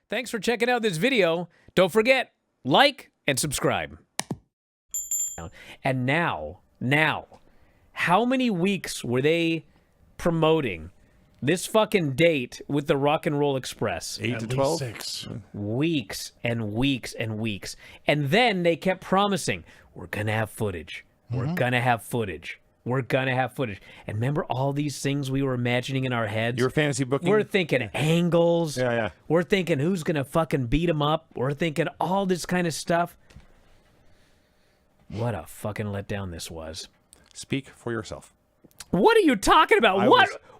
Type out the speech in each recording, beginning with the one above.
Thanks for checking out this video. Don't forget, like and subscribe. And now, how many weeks were they promoting this fucking date with the Rock and Roll Express? 8 to 12? 6. Weeks and weeks and weeks. And then they kept promising, we're going to have footage. We're going to have footage. We're going to have footage. And remember all these things we were imagining in our heads? Your fantasy booking? We're thinking angles. Yeah. We're thinking who's going to fucking beat him up. We're thinking all this kind of stuff. What a fucking letdown this was. Speak for yourself. What are you talking about?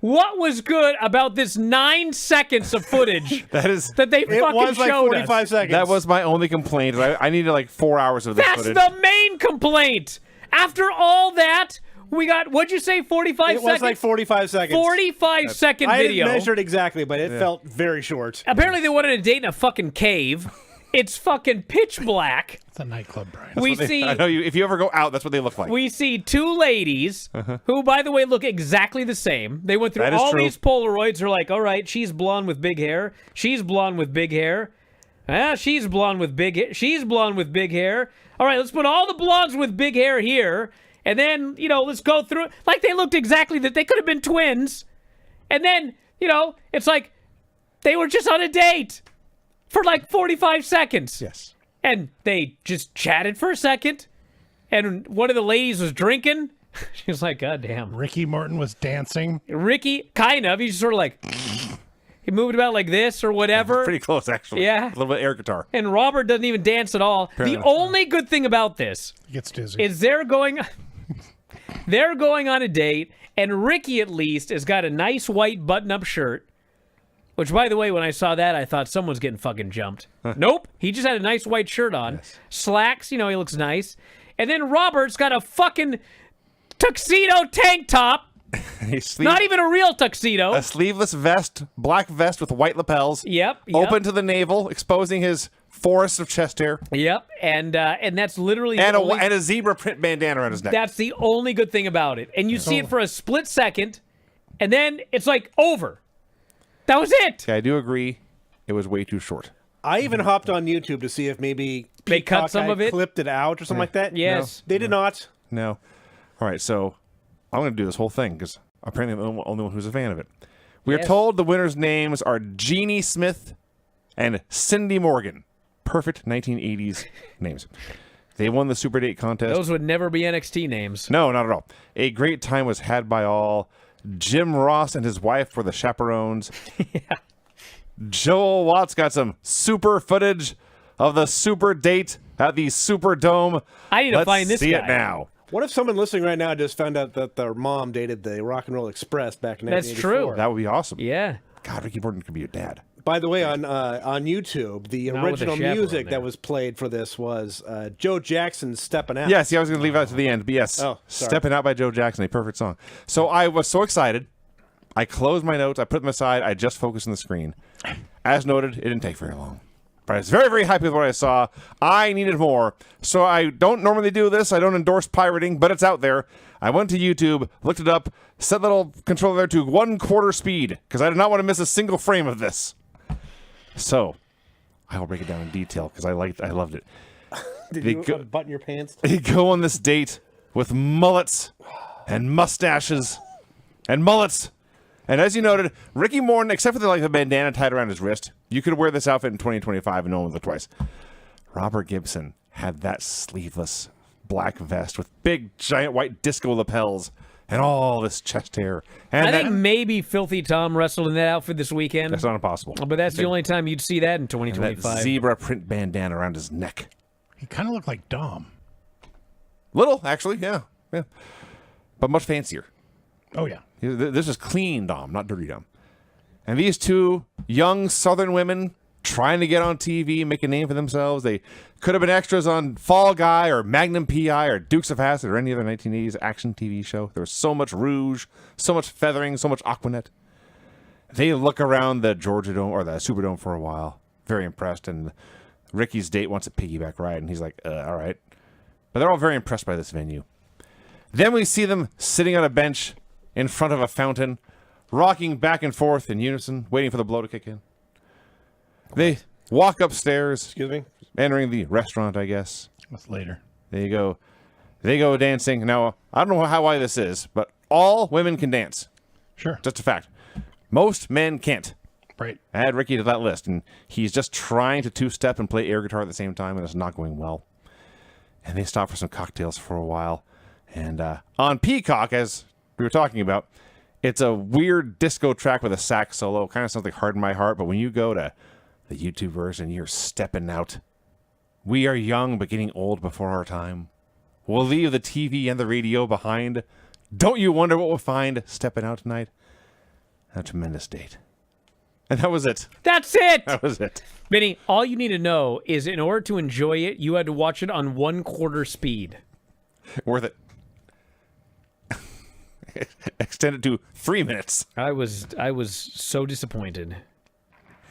What was good about this 9 seconds of footage that they It fucking was like showed 45 us? seconds. That was my only complaint. I needed like 4 hours of this That's footage. the main complaint. After all that, we got, what'd you say, 45 seconds? It was like 45 seconds. 45-second video. I didn't measure it exactly, but it felt very short. Apparently they wanted a date in a fucking cave. It's fucking pitch black. It's a nightclub, Brian. I know you. If you ever go out, that's what they look like. We see two ladies who, by the way, look exactly the same. They went through That is all true. these Polaroids. They're like, all right, she's blonde with big hair. She's blonde with big hair. She's blonde with big hair. She's blonde with big hair. All right, let's put all the blondes with big hair here. And then, let's go through it. Like they looked exactly that. They could have been twins. And then, it's like they were just on a date for like 45 seconds. Yes. And they just chatted for a second. And one of the ladies was drinking. She was like, God damn. Ricky Martin was dancing. Ricky, kind of. He's sort of like, he moved about like this or whatever. Pretty close, actually. Yeah. A little bit of air guitar. And Robert doesn't even dance at all. Apparently The not. only good thing about this He gets dizzy. is they're going on a date, and Ricky at least has got a nice white button-up shirt. Which, by the way, when I saw that, I thought someone's getting fucking jumped. Nope. He just had a nice white shirt on. Yes. Slacks, he looks nice. And then Robert's got a fucking tuxedo tank top. Not even a real tuxedo. A sleeveless vest, black vest with white lapels. Yep. Open to the navel, exposing his forest of chest hair. Yep. And that's literally And the only, a zebra print bandana around his neck. that's the only good thing about it. And you see it for a split second, and then it's like over. That was it. Okay, I do agree. It was way too short. I even hopped on YouTube to see if maybe They cut Peacock some had of it? clipped it out or something like that. Yes. They did not. No. All right, so I'm going to do this whole thing because apparently I'm the only one who's a fan of it. We Yes. are told the winners' names are Jeannie Smith and Cindy Morgan. Perfect 1980s names. They won the Superdate contest. Those would never be NXT names. No, not at all. A great time was had by all. Jim Ross and his wife were the chaperones. Joel Watts got some super footage of the Superdate at the Superdome. I need to Let's find this see guy. it now. What if someone listening right now just found out that their mom dated the Rock and Roll Express back in That's 1984? true. That would be awesome. Yeah. God, Ricky Morton could be your dad. By the way, on YouTube, the Not with original the chaperone music there. that was played for this was Joe Jackson's "Steppin' Out." Yes, I was going to leave it out to the end, but yes. Oh, sorry. Stepping Out by Joe Jackson, a perfect song. So I was so excited. I closed my notes. I put them aside. I just focused on the screen. As noted, it didn't take very long. But I was very, very happy with what I saw. I needed more. So I don't normally do this. I don't endorse pirating, but it's out there. I went to YouTube, looked it up, set the little controller there to 1/4 speed because I did not want to miss a single frame of this. So I will break it down in detail because I loved it. Did They you go- unbutton your pants? They go on this date with mullets and mustaches and mullets. And as you noted, Ricky Morton, except for the bandana tied around his wrist, you could wear this outfit in 2025 and no one would look twice. Robert Gibson had that sleeveless black vest with big, giant white disco lapels and all this chest hair. And I think maybe Filthy Tom wrestled in that outfit this weekend. that's not impossible. But that's the only time you'd see that in And that 2025. zebra print bandana around his neck. He kind of looked like Dom. Little, actually, yeah. But much fancier. Oh yeah. This is clean Dom, not dirty Dom. And these two young Southern women trying to get on TV, make a name for themselves. They could have been extras on Fall Guy or Magnum P.I. or Dukes of Hazzard or any other 1980s action TV show. There was so much rouge, so much feathering, so much Aquanet. They look around the Georgia Dome or the Superdome for a while, very impressed. And Ricky's date wants a piggyback ride, and he's like, all right. But they're all very impressed by this venue. Then we see them sitting on a bench in front of a fountain, rocking back and forth in unison, waiting for the blow to kick in. walk upstairs, Excuse me? entering the restaurant, I guess. That's later. There you go. They go dancing. Now, I don't know why this is, but all women can dance. Sure. Just a fact. Most men can't. Right. Add Ricky to that list, and he's just trying to two-step and play air guitar at the same time, and it's not going well. And they stop for some cocktails for a while. And on Peacock, as we were talking about, it's a weird disco track with a sax solo. Kind of sounds like Hard in My Heart, but when you go to the YouTube version, you're stepping out. We are young, but getting old before our time. We'll leave the TV and the radio behind. Don't you wonder what we'll find stepping out tonight? A tremendous date. And that was it. That's it. That was it. Vinny, all you need to know is in order to enjoy it, you had to watch it on 1/4 speed. Worth it. Extend it to 3 minutes. I was so disappointed.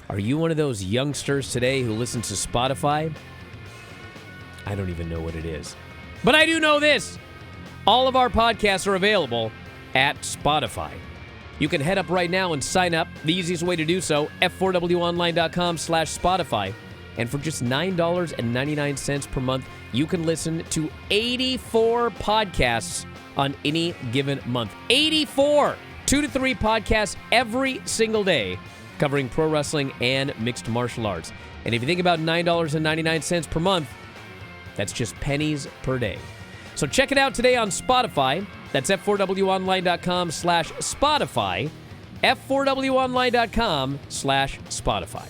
Are you one of those youngsters today who listens to Spotify? I don't even know what it is. But I do know this. All of our podcasts are available at Spotify. You can head up right now and sign up. The easiest way to do so, f4wonline.com/Spotify. And for just $9.99 per month, you can listen to 84 podcasts on any given month. 84! 2 to 3 podcasts every single day covering pro wrestling and mixed martial arts. And if you think about $9.99 per month, that's just pennies per day. So check it out today on Spotify. That's f4wonline.com/Spotify. f4wonline.com/Spotify.